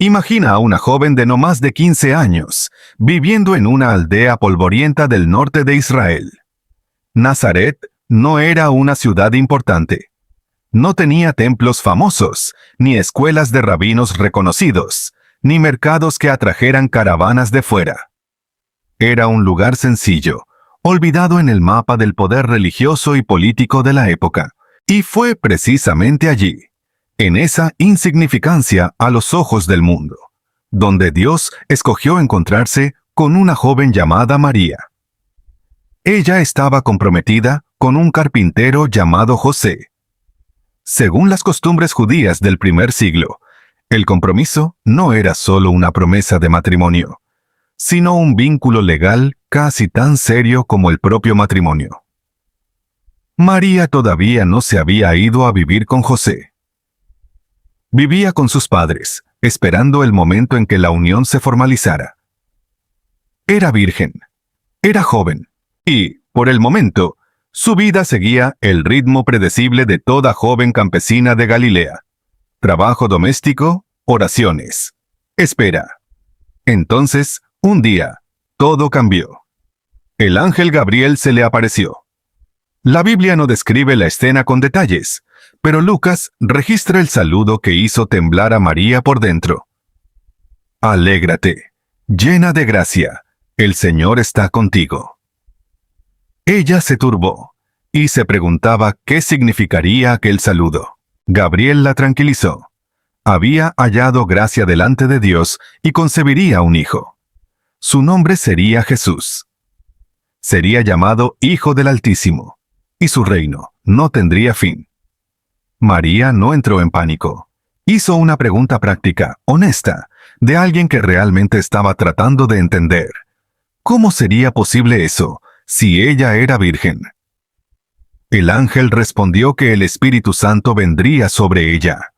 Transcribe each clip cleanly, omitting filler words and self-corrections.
Imagina a una joven de no más de 15 años, viviendo en una aldea polvorienta del norte de Israel. Nazaret no era una ciudad importante. No tenía templos famosos, ni escuelas de rabinos reconocidos, ni mercados que atrajeran caravanas de fuera. Era un lugar sencillo, olvidado en el mapa del poder religioso y político de la época. Y fue precisamente allí, en esa insignificancia a los ojos del mundo, donde Dios escogió encontrarse con una joven llamada María. Ella estaba comprometida con un carpintero llamado José. Según las costumbres judías del primer siglo, el compromiso no era solo una promesa de matrimonio, sino un vínculo legal casi tan serio como el propio matrimonio. María todavía no se había ido a vivir con José. Vivía con sus padres, esperando el momento en que la unión se formalizara. Era virgen, era joven, y, por el momento, su vida seguía el ritmo predecible de toda joven campesina de Galilea. Trabajo doméstico, oraciones, espera. Entonces, un día, todo cambió. El ángel Gabriel se le apareció. La Biblia no describe la escena con detalles, pero Lucas registra el saludo que hizo temblar a María por dentro. Alégrate, llena de gracia, el Señor está contigo. Ella se turbó y se preguntaba qué significaría aquel saludo. Gabriel la tranquilizó. Había hallado gracia delante de Dios y concebiría un hijo. Su nombre sería Jesús. Sería llamado Hijo del Altísimo, y su reino no tendría fin. María no entró en pánico. Hizo una pregunta práctica, honesta, de alguien que realmente estaba tratando de entender. ¿Cómo sería posible eso, si ella era virgen? El ángel respondió que el Espíritu Santo vendría sobre ella.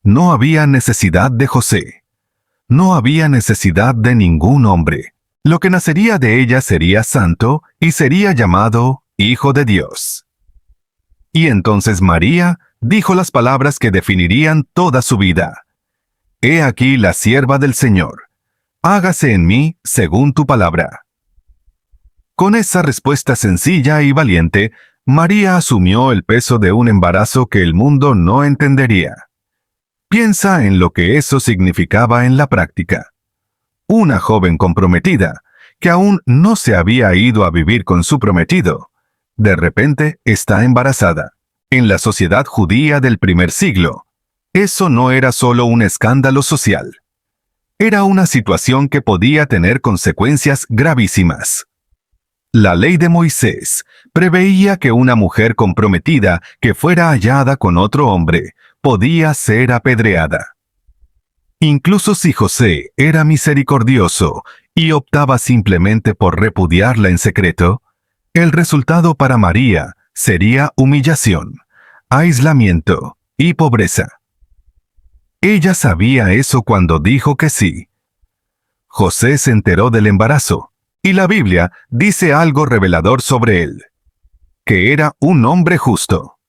No había necesidad de José. No había necesidad de ningún hombre. Lo que nacería de ella sería santo y sería llamado Hijo de Dios. Y entonces María dijo las palabras que definirían toda su vida. He aquí la sierva del Señor. Hágase en mí según tu palabra. Con esa respuesta sencilla y valiente, María asumió el peso de un embarazo que el mundo no entendería. Piensa en lo que eso significaba en la práctica. Una joven comprometida, que aún no se había ido a vivir con su prometido, de repente está embarazada. En la sociedad judía del primer siglo, eso no era solo un escándalo social. Era una situación que podía tener consecuencias gravísimas. La ley de Moisés preveía que una mujer comprometida que fuera hallada con otro hombre podía ser apedreada. Incluso si José era misericordioso y optaba simplemente por repudiarla en secreto, el resultado para María sería humillación, aislamiento y pobreza. Ella sabía eso cuando dijo que sí. José se enteró del embarazo, y la Biblia dice algo revelador sobre él, que era un hombre justo.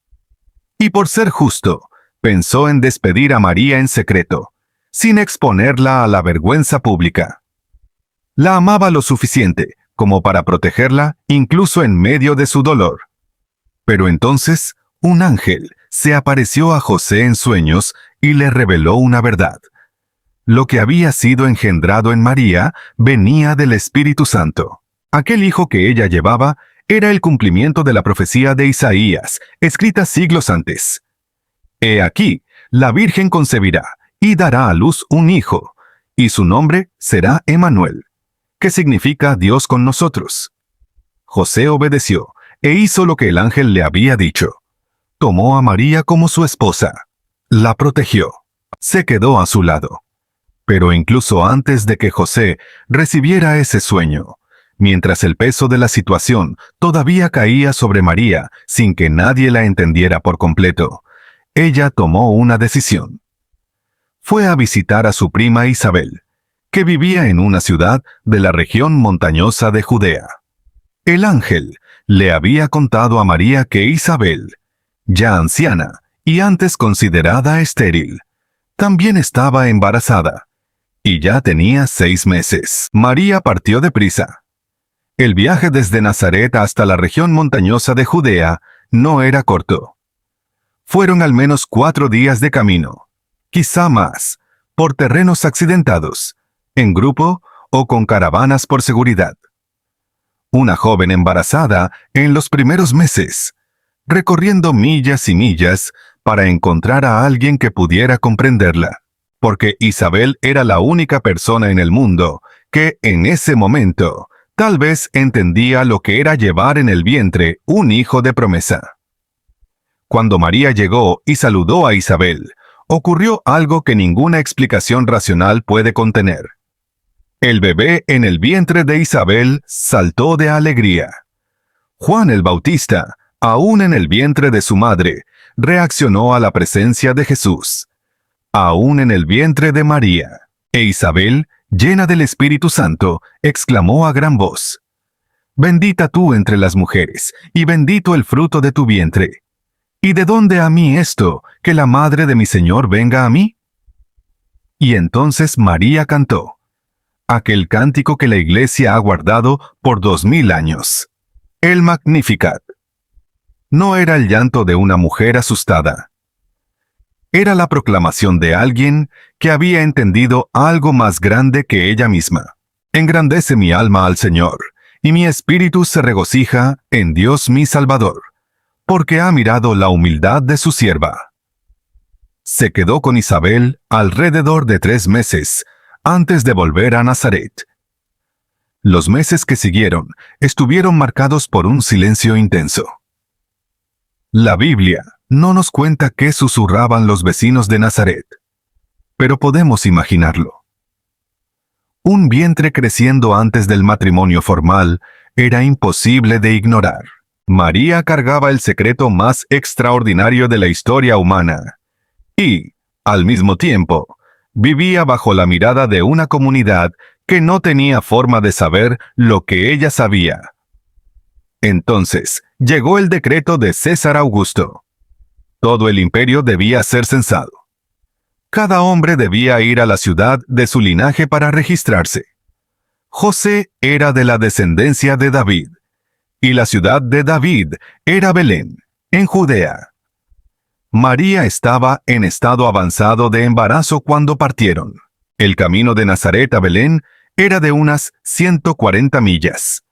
Y por ser justo, pensó en despedir a María en secreto, sin exponerla a la vergüenza pública. La amaba lo suficiente como para protegerla incluso en medio de su dolor. Pero entonces, un ángel se apareció a José en sueños y le reveló una verdad. Lo que había sido engendrado en María venía del Espíritu Santo. Aquel hijo que ella llevaba era el cumplimiento de la profecía de Isaías, escrita siglos antes. He aquí, la Virgen concebirá y dará a luz un hijo, y su nombre será Emmanuel, que significa Dios con nosotros. José obedeció e hizo lo que el ángel le había dicho. Tomó a María como su esposa. La protegió. Se quedó a su lado. Pero incluso antes de que José recibiera ese sueño, mientras el peso de la situación todavía caía sobre María sin que nadie la entendiera por completo, ella tomó una decisión. Fue a visitar a su prima Isabel, que vivía en una ciudad de la región montañosa de Judea. El ángel le había contado a María que Isabel, ya anciana y antes considerada estéril, también estaba embarazada, y ya tenía 6 meses. María partió deprisa. El viaje desde Nazaret hasta la región montañosa de Judea no era corto. Fueron al menos 4 días de camino, quizá más, por terrenos accidentados, en grupo o con caravanas por seguridad. Una joven embarazada en los primeros meses, recorriendo millas y millas para encontrar a alguien que pudiera comprenderla, porque Isabel era la única persona en el mundo que, en ese momento, tal vez entendía lo que era llevar en el vientre un hijo de promesa. Cuando María llegó y saludó a Isabel, ocurrió algo que ninguna explicación racional puede contener. El bebé en el vientre de Isabel saltó de alegría. Juan el Bautista, aún en el vientre de su madre, reaccionó a la presencia de Jesús. Aún en el vientre de María, e Isabel, llena del Espíritu Santo, exclamó a gran voz: «Bendita tú entre las mujeres, y bendito el fruto de tu vientre. ¿Y de dónde a mí esto, que la madre de mi Señor venga a mí?» Y entonces María cantó aquel cántico que la Iglesia ha guardado por 2000 años. El Magnificat. No era el llanto de una mujer asustada. Era la proclamación de alguien que había entendido algo más grande que ella misma. Engrandece mi alma al Señor, y mi espíritu se regocija en Dios mi Salvador, porque ha mirado la humildad de su sierva. Se quedó con Isabel alrededor de 3 meses, antes de volver a Nazaret. Los meses que siguieron estuvieron marcados por un silencio intenso. La Biblia no nos cuenta qué susurraban los vecinos de Nazaret, pero podemos imaginarlo. Un vientre creciendo antes del matrimonio formal era imposible de ignorar. María cargaba el secreto más extraordinario de la historia humana y, al mismo tiempo, vivía bajo la mirada de una comunidad que no tenía forma de saber lo que ella sabía. Entonces, llegó el decreto de César Augusto. Todo el imperio debía ser censado. Cada hombre debía ir a la ciudad de su linaje para registrarse. José era de la descendencia de David, y la ciudad de David era Belén, en Judea. María estaba en estado avanzado de embarazo cuando partieron. El camino de Nazaret a Belén era de unas 140 millas.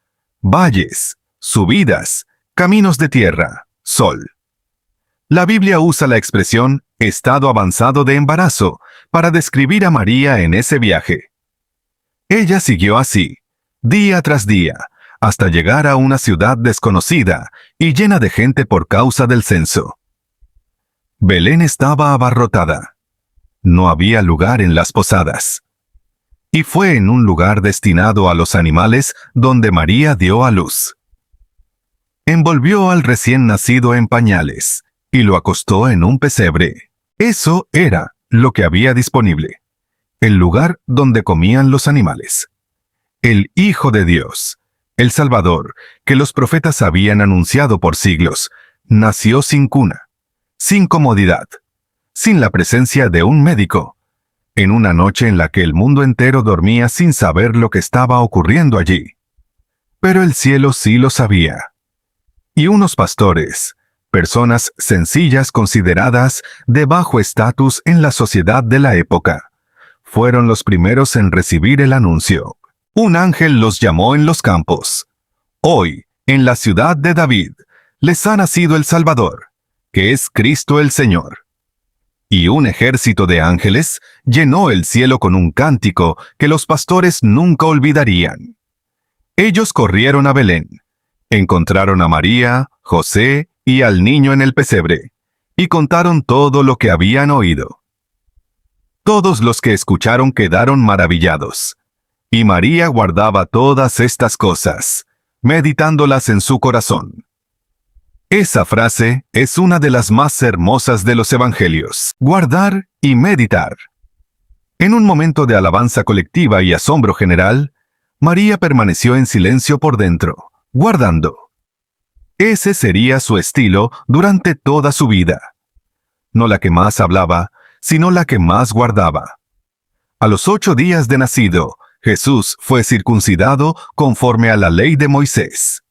Valles, subidas, caminos de tierra, sol. La Biblia usa la expresión estado avanzado de embarazo para describir a María en ese viaje. Ella siguió así, día tras día, hasta llegar a una ciudad desconocida y llena de gente por causa del censo. Belén estaba abarrotada. No había lugar en las posadas. Y fue en un lugar destinado a los animales donde María dio a luz. Envolvió al recién nacido en pañales y lo acostó en un pesebre. Eso era lo que había disponible, el lugar donde comían los animales. El Hijo de Dios, el Salvador, que los profetas habían anunciado por siglos, nació sin cuna, sin comodidad, sin la presencia de un médico, en una noche en la que el mundo entero dormía sin saber lo que estaba ocurriendo allí. Pero el cielo sí lo sabía. Y unos pastores, personas sencillas consideradas de bajo estatus en la sociedad de la época, fueron los primeros en recibir el anuncio. Un ángel los llamó en los campos. Hoy, en la ciudad de David, les ha nacido el Salvador, que es Cristo el Señor. Y un ejército de ángeles llenó el cielo con un cántico que los pastores nunca olvidarían. Ellos corrieron a Belén, encontraron a María, José y al niño en el pesebre, y contaron todo lo que habían oído. Todos los que escucharon quedaron maravillados, y María guardaba todas estas cosas, meditándolas en su corazón. Esa frase es una de las más hermosas de los evangelios. Guardar y meditar. En un momento de alabanza colectiva y asombro general, María permaneció en silencio por dentro, guardando. Ese sería su estilo durante toda su vida. No la que más hablaba, sino la que más guardaba. A los 8 días de nacido, Jesús fue circuncidado conforme a la ley de Moisés.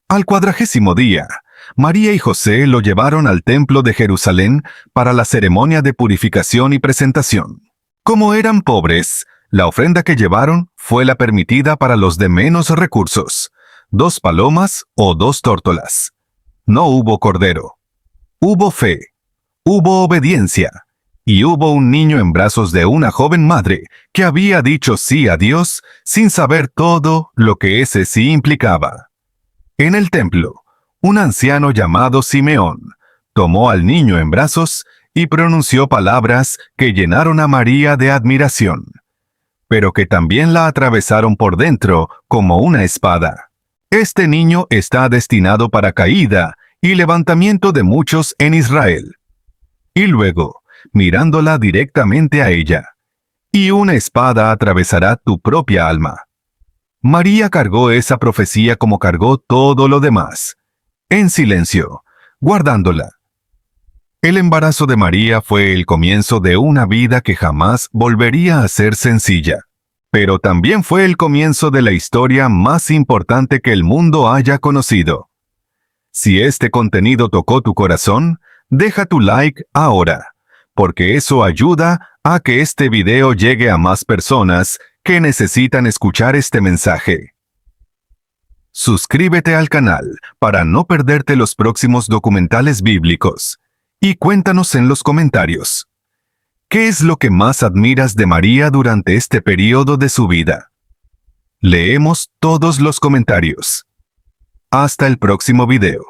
Al 40º día, María y José lo llevaron al templo de Jerusalén para la ceremonia de purificación y presentación. Como eran pobres, la ofrenda que llevaron fue la permitida para los de menos recursos: 2 palomas o 2 tórtolas. No hubo cordero. Hubo fe, hubo obediencia, y hubo un niño en brazos de una joven madre que había dicho sí a Dios sin saber todo lo que ese sí implicaba. En el templo, un anciano llamado Simeón tomó al niño en brazos y pronunció palabras que llenaron a María de admiración, pero que también la atravesaron por dentro como una espada. Este niño está destinado para caída y levantamiento de muchos en Israel. Y luego, mirándola directamente a ella: y una espada atravesará tu propia alma. María cargó esa profecía como cargó todo lo demás, en silencio, guardándola. El embarazo de María fue el comienzo de una vida que jamás volvería a ser sencilla, pero también fue el comienzo de la historia más importante que el mundo haya conocido. Si este contenido tocó tu corazón, deja tu like ahora, porque eso ayuda a que este video llegue a más personas que necesitan escuchar este mensaje. Suscríbete al canal para no perderte los próximos documentales bíblicos. Y cuéntanos en los comentarios: ¿qué es lo que más admiras de María durante este periodo de su vida? Leemos todos los comentarios. Hasta el próximo video.